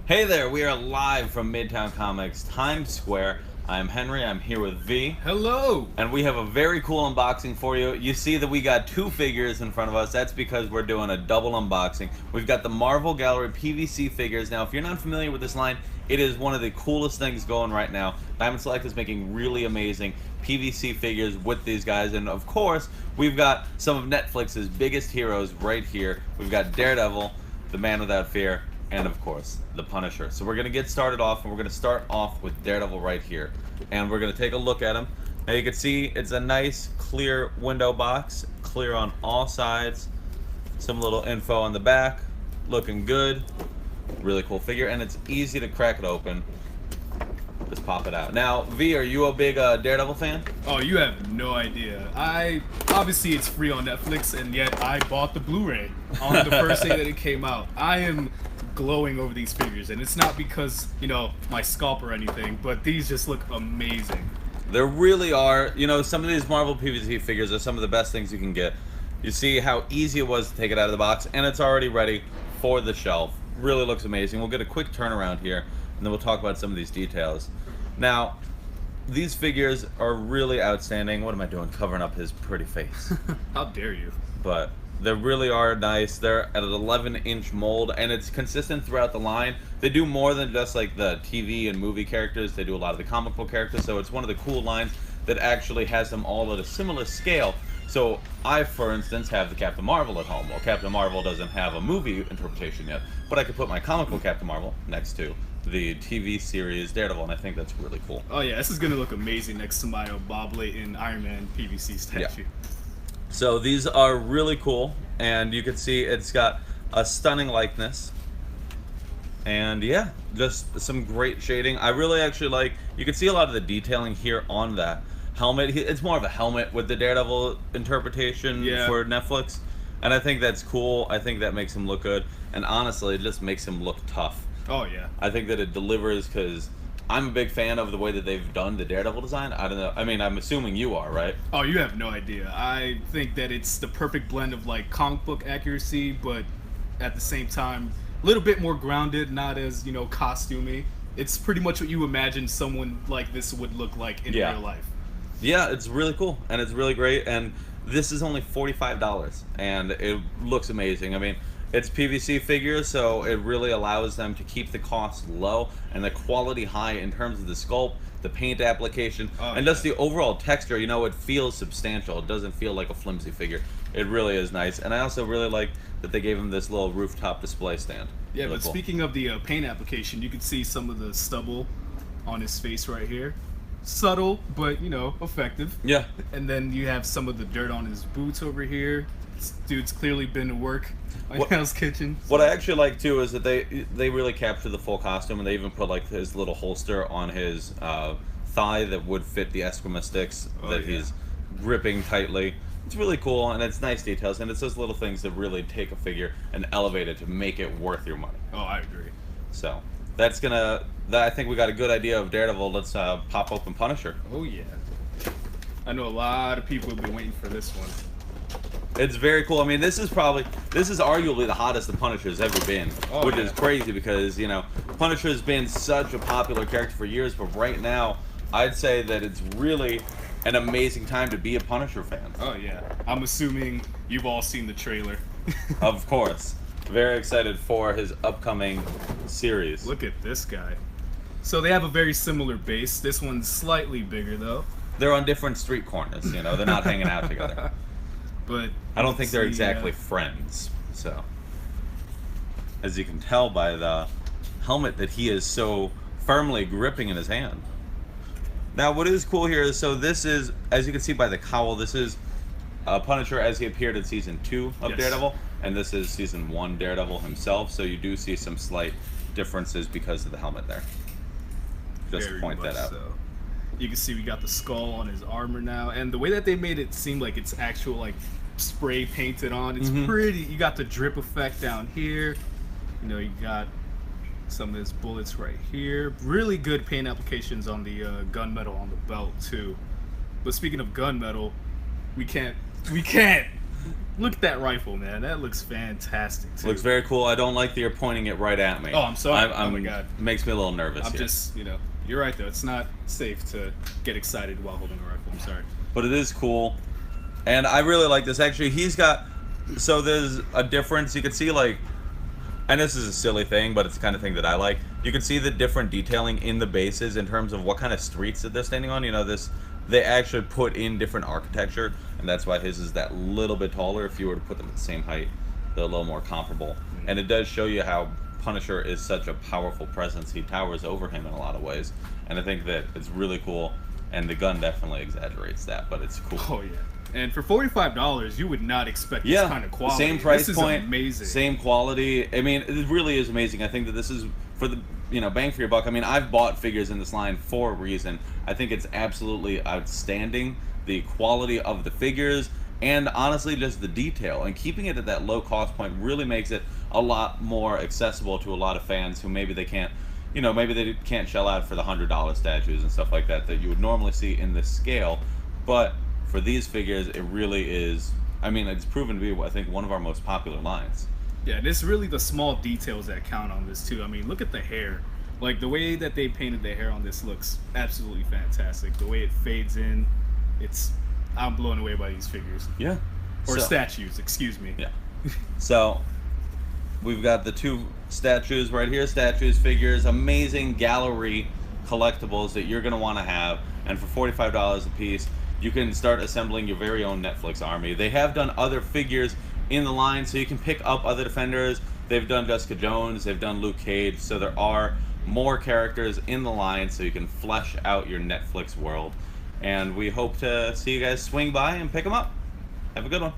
Hey there, we are live from Midtown Comics, Times Square. I'm Henry, I'm here with V, Hello! and we have a very cool unboxing for you. You see that we got two figures in front of us. That's because we're doing a double unboxing. We've got the Marvel Gallery PVC figures. Now, if you're not familiar with this line, it is one of the coolest things going right now. Diamond Select is making really amazing PVC figures with these guys, and of course, we've got some of Netflix's biggest heroes right here. We've got Daredevil, the Man Without Fear, and of course the Punisher. So we're gonna get started off, and we're gonna start off with Daredevil right here, and we're gonna take a look at him. Now you can see it's a nice clear window box, clear on all sides. Some little info on the back, looking good. Really cool figure, and it's easy to crack it open. Just pop it out. Now, V, are you a big Daredevil fan? Oh, you have no idea. Obviously it's free on Netflix, and yet I bought the Blu-ray on the first day that it came out. I am glowing over these figures, and it's not because, my scalp or anything, but these just look amazing. There really are. Some of these Marvel PVC figures are some of the best things you can get. You see how easy it was to take it out of the box, and it's already ready for the shelf. Really looks amazing. We'll get a quick turnaround here, and then we'll talk about some of these details. Now, these figures are really outstanding. What am I doing? Covering up his pretty face. How dare you? But they really are nice. They're at an 11-inch mold, and it's consistent throughout the line. They do more than just like the TV and movie characters. They do a lot of the comic book characters, so it's one of the cool lines that actually has them all at a similar scale. So I, for instance, have the Captain Marvel at home. Well, Captain Marvel doesn't have a movie interpretation yet, but I could put my comic book Captain Marvel next to the TV series Daredevil, and I think that's really cool. Oh yeah, this is gonna look amazing next to my Bob Layton Iron Man PVC statue. So these are really cool, and you can see it's got a stunning likeness. And yeah, just some great shading. I really actually like, you can see a lot of the detailing here on that helmet. It's more of a helmet with the Daredevil interpretation for Netflix. And I think that's cool. I think that makes him look good. And honestly, it just makes him look tough. Oh yeah. I think that it delivers because I'm a big fan of the way that they've done the Daredevil design. I don't know. I mean, I'm assuming you are, right? Oh, you have no idea. I think that it's the perfect blend of like comic book accuracy, but at the same time, a little bit more grounded, not as, costumey. It's pretty much what you imagine someone like this would look like in real life. Yeah, it's really cool, and it's really great, and this is only $45, and it looks amazing. I mean, it's PVC figures, so it really allows them to keep the cost low and the quality high in terms of the sculpt, the paint application, and just the overall texture. It feels substantial. It doesn't feel like a flimsy figure. It really is nice, and I also really like that they gave him this little rooftop display stand. Yeah, Really but cool. speaking of the paint application, you can see some of the stubble on his face right here. Subtle, but, effective. Yeah. And then you have some of the dirt on his boots over here. This dude's clearly been to work on Hell's Kitchen. What I actually like too is that they really capture the full costume, and they even put like his little holster on his thigh that would fit the Eskrima sticks he's gripping tightly. It's really cool, and it's nice details, and it's those little things that really take a figure and elevate it to make it worth your money. Oh, I agree. So I think we got a good idea of Daredevil. Let's pop open Punisher. Oh yeah. I know a lot of people have been waiting for this one. It's very cool. I mean, this is arguably the hottest the Punisher's ever been, which is crazy because, Punisher's been such a popular character for years, but right now, I'd say that it's really an amazing time to be a Punisher fan. Oh yeah. I'm assuming you've all seen the trailer. Of course. Very excited for his upcoming series. Look at this guy. So they have a very similar base. This one's slightly bigger though. They're on different street corners, they're not hanging out together. But I don't think they're exactly friends. So, as you can tell by the helmet that he is so firmly gripping in his hand. Now, what is cool here is, so this is, as you can see by the cowl, this is Punisher as he appeared in season 2 of Daredevil, and this is season 1 Daredevil himself. So you do see some slight differences because of the helmet there. Just very point that out. So. You can see we got the skull on his armor now, and the way that they made it seem like it's actual like spray painted on, it's pretty. You got the drip effect down here. You got some of his bullets right here. Really good paint applications on the gunmetal on the belt too. But speaking of gunmetal, we can't Look at that rifle, man. That looks fantastic. Too. Looks very cool. I don't like that you're pointing it right at me. Oh, I'm sorry. Oh my god. Makes me a little nervous. I'm here. just, you're right though. It's not safe to get excited while holding a rifle. I'm sorry. But it is cool, and I really like this. Actually, he's got. So there's a difference. You can see like, and this is a silly thing, but it's the kind of thing that I like. You can see the different detailing in the bases in terms of what kind of streets that they're standing on. They actually put in different architecture, and that's why his is that little bit taller. If you were to put them at the same height, they're a little more comparable. And it does show you how Punisher is such a powerful presence. He towers over him in a lot of ways, and I think that it's really cool. And the gun definitely exaggerates that, but it's cool. Oh yeah. And for $45, you would not expect this kind of quality. Same price this point, is amazing. Same quality. I mean, it really is amazing. I think that this is for the bang for your buck. I mean, I've bought figures in this line for a reason. I think it's absolutely outstanding. The quality of the figures, and honestly, just the detail. And keeping it at that low cost point really makes it a lot more accessible to a lot of fans who maybe they can't. Maybe they can't shell out for the $100 statues and stuff like that you would normally see in this scale, but for these figures, it really is. I mean, it's proven to be, I think, one of our most popular lines. Yeah, and it's really the small details that count on this too. I mean, look at the hair. Like the way that they painted the hair on this looks absolutely fantastic. The way it fades in, I'm blown away by these figures. Yeah. Or statues, excuse me. Yeah. So we've got the two statues right here. Statues, figures, amazing gallery collectibles that you're going to want to have. And for $45 a piece, you can start assembling your very own Netflix army. They have done other figures in the line, so you can pick up other Defenders. They've done Jessica Jones. They've done Luke Cage. So there are more characters in the line, so you can flesh out your Netflix world. And we hope to see you guys swing by and pick them up. Have a good one.